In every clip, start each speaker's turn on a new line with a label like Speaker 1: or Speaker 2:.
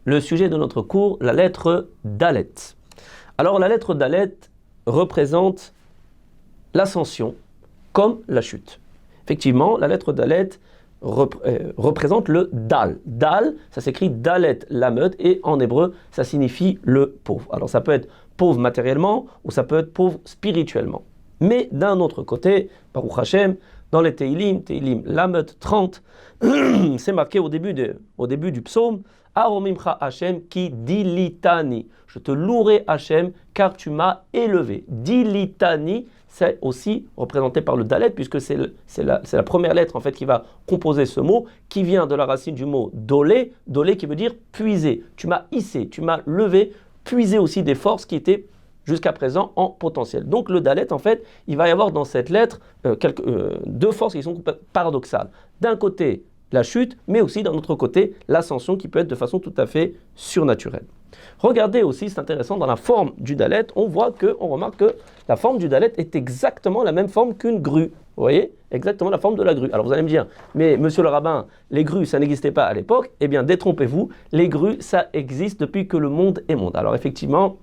Speaker 1: le sujet de notre cours, la lettre Dalet. Alors la lettre Dalet représente l'ascension comme la chute. Effectivement, la lettre Dalet représente le Dal. Dal, ça s'écrit Dalet Lamed et en hébreu, ça signifie le pauvre. Alors ça peut être pauvre matériellement ou ça peut être pauvre spirituellement. Mais d'un autre côté, Baruch Hashem, dans les Teilim Lamed 30, c'est marqué au début du psaume, Aromimcha Hashem ki dilitani. Je te louerai Hashem car tu m'as élevé. Dilitani, c'est aussi représenté par le Dalet, puisque c'est la première lettre en fait qui va composer ce mot, qui vient de la racine du mot dolé, dolé qui veut dire puiser. Tu m'as hissé, tu m'as levé, puiser aussi des forces qui étaient jusqu'à présent en potentiel. Donc le Dalet, en fait, il va y avoir dans cette lettre deux forces qui sont paradoxales. D'un côté, la chute, mais aussi d'un autre côté, l'ascension qui peut être de façon tout à fait surnaturelle. Regardez aussi, c'est intéressant, dans la forme du Dalet, on remarque que la forme du Dalet est exactement la même forme qu'une grue. Vous voyez ? Exactement la forme de la grue. Alors vous allez me dire, mais monsieur le rabbin, les grues, ça n'existait pas à l'époque. Eh bien, détrompez-vous, les grues, ça existe depuis que le monde est monde. Alors effectivement,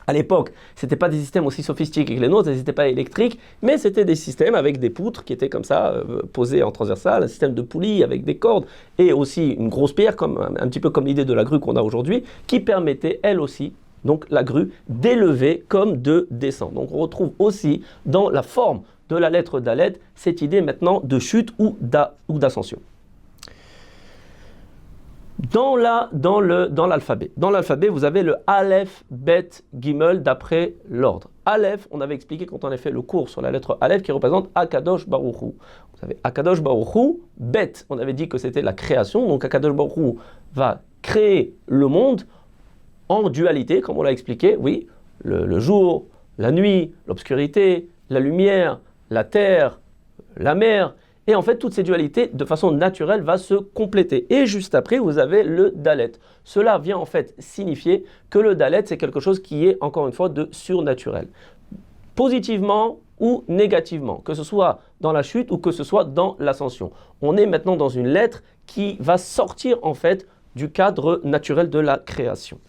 Speaker 1: à l'époque, ce n'étaient pas des systèmes aussi sophistiqués que les nôtres, ils n'étaient pas électriques, mais c'était des systèmes avec des poutres qui étaient comme ça, posées en transversale, un système de poulies avec des cordes, et aussi une grosse pierre, un petit peu comme l'idée de la grue qu'on a aujourd'hui, qui permettait, elle aussi, donc la grue, d'élever comme de descendre. Donc on retrouve aussi dans la forme de la lettre Dalet cette idée maintenant de chute ou d'ascension. Dans l'alphabet. Dans l'alphabet, vous avez le Aleph, Bet, Gimel d'après l'ordre. Aleph, on avait expliqué quand on a fait le cours sur la lettre Aleph qui représente Akadosh Baruch Hu. Vous avez Akadosh Baruch Hu, Bet, on avait dit que c'était la création. Donc Akadosh Baruch Hu va créer le monde en dualité, comme on l'a expliqué. Oui, le jour, la nuit, l'obscurité, la lumière, la terre, la mer. Et en fait, toutes ces dualités, de façon naturelle, vont se compléter. Et juste après, vous avez le Dalet. Cela vient en fait signifier que le Dalet, c'est quelque chose qui est, encore une fois, de surnaturel. Positivement ou négativement, que ce soit dans la chute ou que ce soit dans l'ascension. On est maintenant dans une lettre qui va sortir en fait du cadre naturel de la création.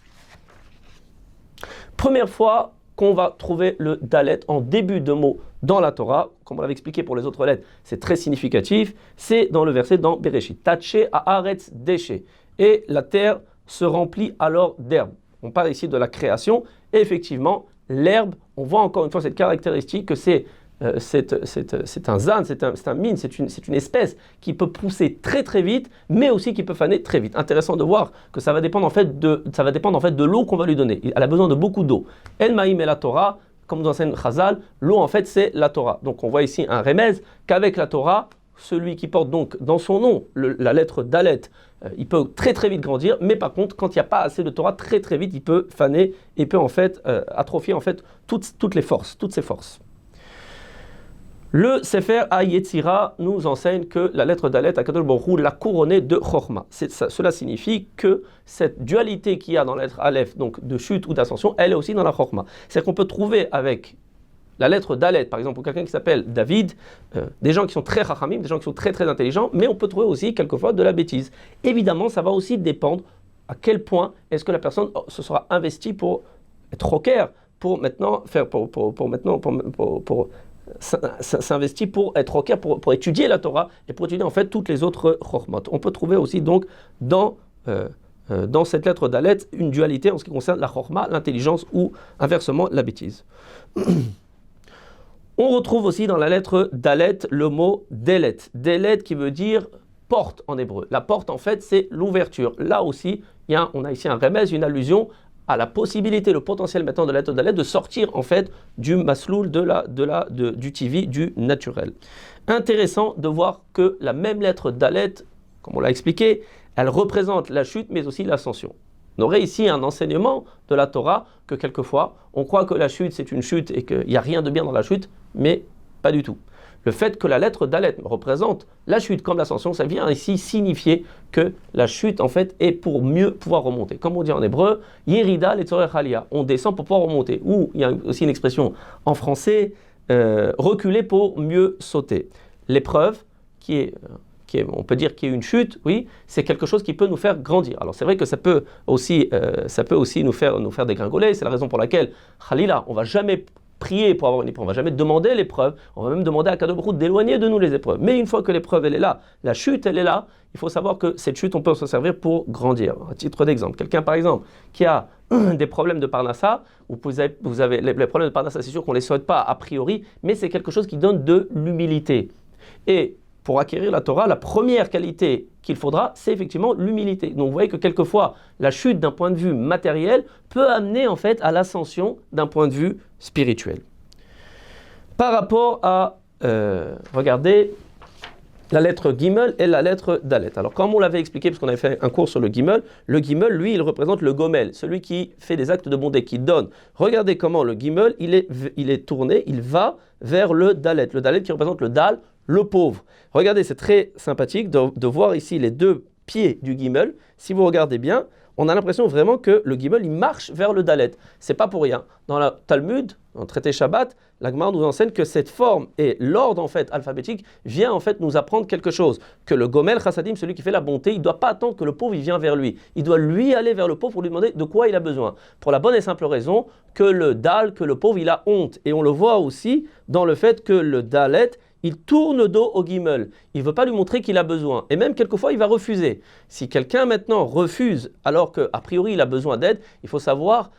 Speaker 1: Première fois qu'on va trouver le Dalet en début de mot dans la Torah, comme on l'avait expliqué pour les autres lettres, c'est très significatif, c'est dans le verset dans Bereshit. Taché haaretz deshe. Et la terre se remplit alors d'herbe. On parle ici de la création, et effectivement, l'herbe, on voit encore une fois cette caractéristique que c'est un zan, c'est un mine, c'est une espèce qui peut pousser très très vite, mais aussi qui peut faner très vite. Intéressant de voir que ça va dépendre en fait de l'eau qu'on va lui donner. Elle a besoin de beaucoup d'eau. El Maïm et la Torah, comme nous enseigne Chazal, l'eau en fait c'est la Torah. Donc on voit ici un remez qu'avec la Torah, celui qui porte donc dans son nom la lettre Dalet, il peut très très vite grandir, mais par contre quand il n'y a pas assez de Torah, très très vite il peut faner et peut en fait atrophier en fait toutes ses forces. Le Sefer HaYetzira nous enseigne que la lettre Dalet, Akadosh Baruch Hu l'a couronnée de Chochma. Cela signifie que cette dualité qu'il y a dans la lettre Aleph, donc de chute ou d'ascension, elle est aussi dans la Chochma. C'est-à-dire qu'on peut trouver avec la lettre Dalet, par exemple, pour quelqu'un qui s'appelle David, des gens qui sont très chachamim, des gens qui sont très très intelligents, mais on peut trouver aussi quelquefois de la bêtise. Évidemment, ça va aussi dépendre à quel point est-ce que la personne se sera investie pour être rocker, pour maintenant faire s'investit pour être rocker, pour étudier la Torah et pour étudier en fait toutes les autres chormot. On peut trouver aussi donc dans cette lettre Dalet une dualité en ce qui concerne la chorma, l'intelligence ou inversement la bêtise. On retrouve aussi dans la lettre Dalet le mot Delet. Delet qui veut dire porte en hébreu. La porte en fait c'est l'ouverture. Là aussi on a ici un remez, une allusion à la possibilité, le potentiel maintenant de la lettre Dalet de sortir en fait du masloul, du TV, du naturel. Intéressant de voir que la même lettre Dalet, comme on l'a expliqué, elle représente la chute mais aussi l'ascension. On aurait ici un enseignement de la Torah que quelquefois on croit que la chute c'est une chute et qu'il n'y a rien de bien dans la chute, mais pas du tout. Le fait que la lettre Dalet représente la chute comme l'ascension, ça vient ici signifier que la chute en fait est pour mieux pouvoir remonter. Comme on dit en hébreu, Yerida letzorech aliyah, on descend pour pouvoir remonter. Ou il y a aussi une expression en français, reculer pour mieux sauter. L'épreuve qui est on peut dire qu'il y a une chute, oui, c'est quelque chose qui peut nous faire grandir. Alors c'est vrai que ça peut aussi nous faire dégringoler, c'est la raison pour laquelle, Khalila, on ne va jamais prier pour avoir une épreuve, on ne va jamais demander l'épreuve, on va même demander à Kadosh Baruch Hu d'éloigner de nous les épreuves. Mais une fois que l'épreuve elle est là, la chute elle est là, il faut savoir que cette chute on peut s'en servir pour grandir. À titre d'exemple, quelqu'un par exemple qui a des problèmes de Parnassa, vous avez les problèmes de Parnassa, c'est sûr qu'on ne les souhaite pas a priori, mais c'est quelque chose qui donne de l'humilité. Et pour acquérir la Torah, la première qualité qu'il faudra, c'est effectivement l'humilité. Donc vous voyez que quelquefois, la chute d'un point de vue matériel peut amener en fait à l'ascension d'un point de vue spirituel. Par rapport à, regardez, la lettre Gimel et la lettre Dalet. Alors comme on l'avait expliqué, parce qu'on avait fait un cours sur le Gimel, lui, il représente le Gomel, celui qui fait des actes de bonté, qui donne. Regardez comment le Gimel, il est tourné, il va vers le Dalet qui représente le Dal, le pauvre. Regardez, c'est très sympathique de voir ici les deux pieds du Gimel. Si vous regardez bien, on a l'impression vraiment que le Gimel, il marche vers le Dalet. C'est pas pour rien. Dans la Talmud, dans le traité Shabbat, la Gemara nous enseigne que cette forme et l'ordre en fait alphabétique vient en fait nous apprendre quelque chose. Que le Gomel Chassadim, celui qui fait la bonté, il ne doit pas attendre que le pauvre il vient vers lui. Il doit lui aller vers le pauvre pour lui demander de quoi il a besoin. Pour la bonne et simple raison que le Dal, que le pauvre, il a honte. Et on le voit aussi dans le fait que le Dalet, il tourne le dos au Gimel. Il ne veut pas lui montrer qu'il a besoin. Et même quelquefois, il va refuser. Si quelqu'un maintenant refuse, alors qu'a priori il a besoin d'aide, il faut savoir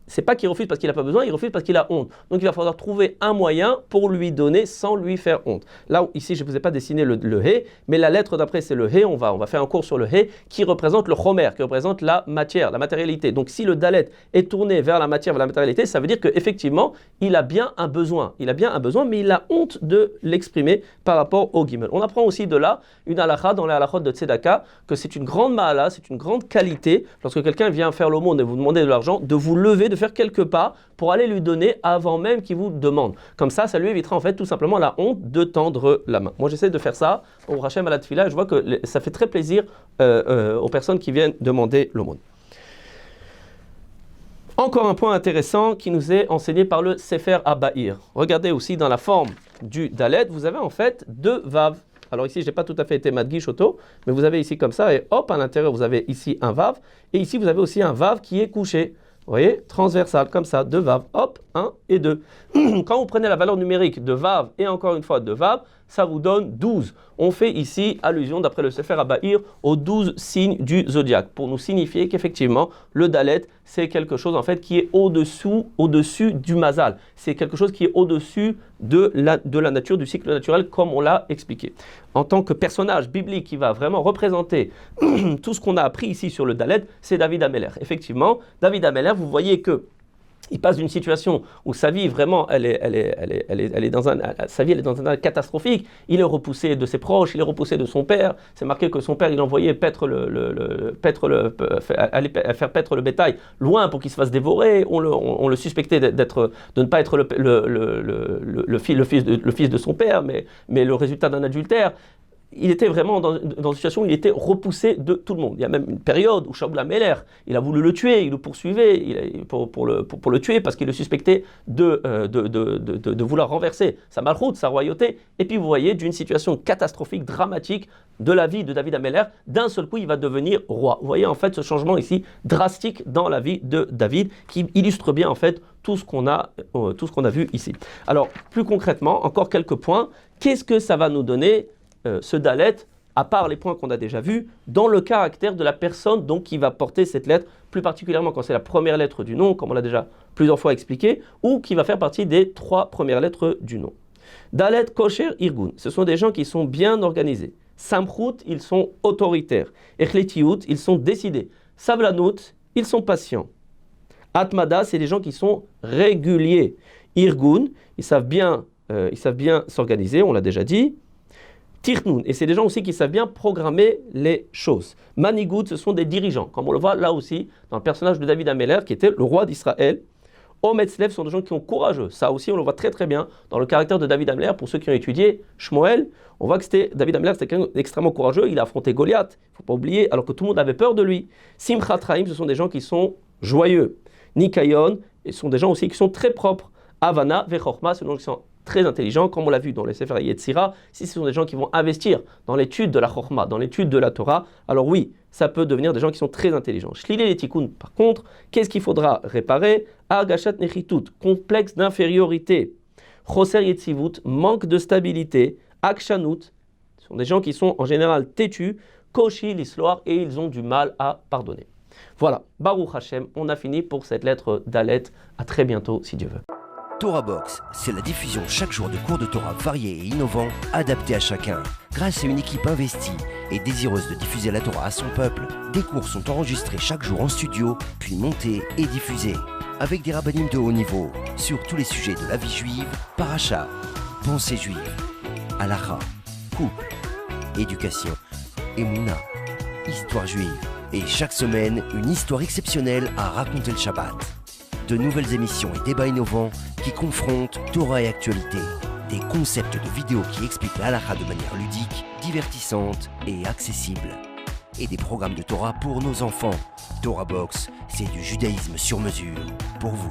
Speaker 1: c'est pas qu'il refuse parce qu'il n'a pas besoin, il refuse parce qu'il a honte. Donc il va falloir trouver un moyen pour lui donner sans lui faire honte. Là, ici, je ne vous ai pas dessiné le He, mais la lettre d'après, c'est le He. On va faire un cours sur le He qui représente le Chomer, qui représente la matière, la matérialité. Donc si le Dalet est tourné vers la matière, vers la matérialité, ça veut dire qu'effectivement, il a bien un besoin. Il a bien un besoin, mais il a honte de l'exprimer par rapport au Gimel. On apprend aussi de là une halakha dans les halakhot de Tzedaka, que c'est une grande ma'ala, c'est une grande qualité, lorsque quelqu'un vient faire l'aumône et vous demander de l'argent, de vous lever, de faire quelques pas pour aller lui donner avant même qu'il vous demande. Comme ça lui évitera en fait tout simplement la honte de tendre la main. Moi j'essaie de faire ça au Rachem à la Tfila et je vois que ça fait très plaisir aux personnes qui viennent demander l'aumône. Encore un point intéressant qui nous est enseigné par le Sefer Abahir. Regardez aussi dans la forme du Dalet, vous avez en fait deux vav. Alors ici, je n'ai pas tout à fait été madgish auto, mais vous avez ici comme ça, et hop, à l'intérieur, vous avez ici un vav, et ici, vous avez aussi un vav qui est couché. Vous voyez, transversal, comme ça, deux vav, hop, 1 et 2. Quand vous prenez la valeur numérique de vav et encore une fois de vav, ça vous donne 12. On fait ici allusion, d'après le Sefer Abahir, aux 12 signes du zodiaque, pour nous signifier qu'effectivement, le Dalet, c'est quelque chose en fait qui est au-dessus du Mazal. C'est quelque chose qui est au-dessus de la nature, du cycle naturel, comme on l'a expliqué. En tant que personnage biblique qui va vraiment représenter tout ce qu'on a appris ici sur le Dalet, c'est David Ameler. Effectivement, David Ameler, vous voyez que il passe d'une situation où sa vie vraiment, sa vie elle est dans un catastrophique. Il est repoussé de ses proches, il est repoussé de son père. C'est marqué que son père, il envoyait faire paître le bétail loin pour qu'il se fasse dévorer. On le suspectait de ne pas être le fils de son père, mais le résultat d'un adultère. Il était vraiment dans une situation où il était repoussé de tout le monde. Il y a même une période où Shaul HaMelech, il a voulu le tuer, il le poursuivait pour le tuer parce qu'il le suspectait de vouloir renverser sa malchoute, sa royauté. Et puis vous voyez, d'une situation catastrophique, dramatique de la vie de David HaMelech, d'un seul coup il va devenir roi. Vous voyez en fait ce changement ici drastique dans la vie de David qui illustre bien en fait tout ce qu'on a vu ici. Alors plus concrètement, encore quelques points. Qu'est-ce que ça va nous donner ce Dalet, à part les points qu'on a déjà vus, dans le caractère de la personne donc, qui va porter cette lettre, plus particulièrement quand c'est la première lettre du nom, comme on l'a déjà plusieurs fois expliqué, ou qui va faire partie des 3 premières lettres du nom. Dalet, Kosher, Irgun, ce sont des gens qui sont bien organisés. Samchut, ils sont autoritaires. Echletiut, ils sont décidés. Savlanut, ils sont patients. Atmada, c'est des gens qui sont réguliers. Irgun, ils savent bien s'organiser, on l'a déjà dit. Tirnoun, et c'est des gens aussi qui savent bien programmer les choses. Manigout, ce sont des dirigeants, comme on le voit là aussi dans le personnage de David Ameler, qui était le roi d'Israël. Ometzlev sont des gens qui sont courageux. Ça aussi, on le voit très très bien dans le caractère de David Ameler. Pour ceux qui ont étudié Shmuel, on voit que David Ameler, c'était quelqu'un d'extrêmement courageux. Il a affronté Goliath, il ne faut pas oublier, alors que tout le monde avait peur de lui. Simchat Raim, ce sont des gens qui sont joyeux. Nikayon, ce sont des gens aussi qui sont très propres. Havana, Vechorma, ce sont des gens qui sont très intelligents, comme on l'a vu dans les Sefer Yetzira. Si ce sont des gens qui vont investir dans l'étude de la Chokhma, dans l'étude de la Torah, alors oui, ça peut devenir des gens qui sont très intelligents. Shlilé les tikkun, par contre, qu'est-ce qu'il faudra réparer? Argashat nechitut, complexe d'infériorité. Choser yetzivut, manque de stabilité. Akshanut, ce sont des gens qui sont en général têtus. Koshi l'isloir, et ils ont du mal à pardonner. Voilà, Baruch Hashem, on a fini pour cette lettre d'Alet. À très bientôt, si Dieu veut.
Speaker 2: Torah Box, c'est la diffusion chaque jour de cours de Torah variés et innovants, adaptés à chacun. Grâce à une équipe investie et désireuse de diffuser la Torah à son peuple, des cours sont enregistrés chaque jour en studio, puis montés et diffusés. Avec des rabbinim de haut niveau, sur tous les sujets de la vie juive, paracha, pensée juive, halakha, couple, éducation, émouna, histoire juive. Et chaque semaine, une histoire exceptionnelle à raconter le Shabbat. De nouvelles émissions et débats innovants qui confrontent Torah et actualité. Des concepts de vidéos qui expliquent la halakha de manière ludique, divertissante et accessible. Et des programmes de Torah pour nos enfants. Torah Box, c'est du judaïsme sur mesure pour vous.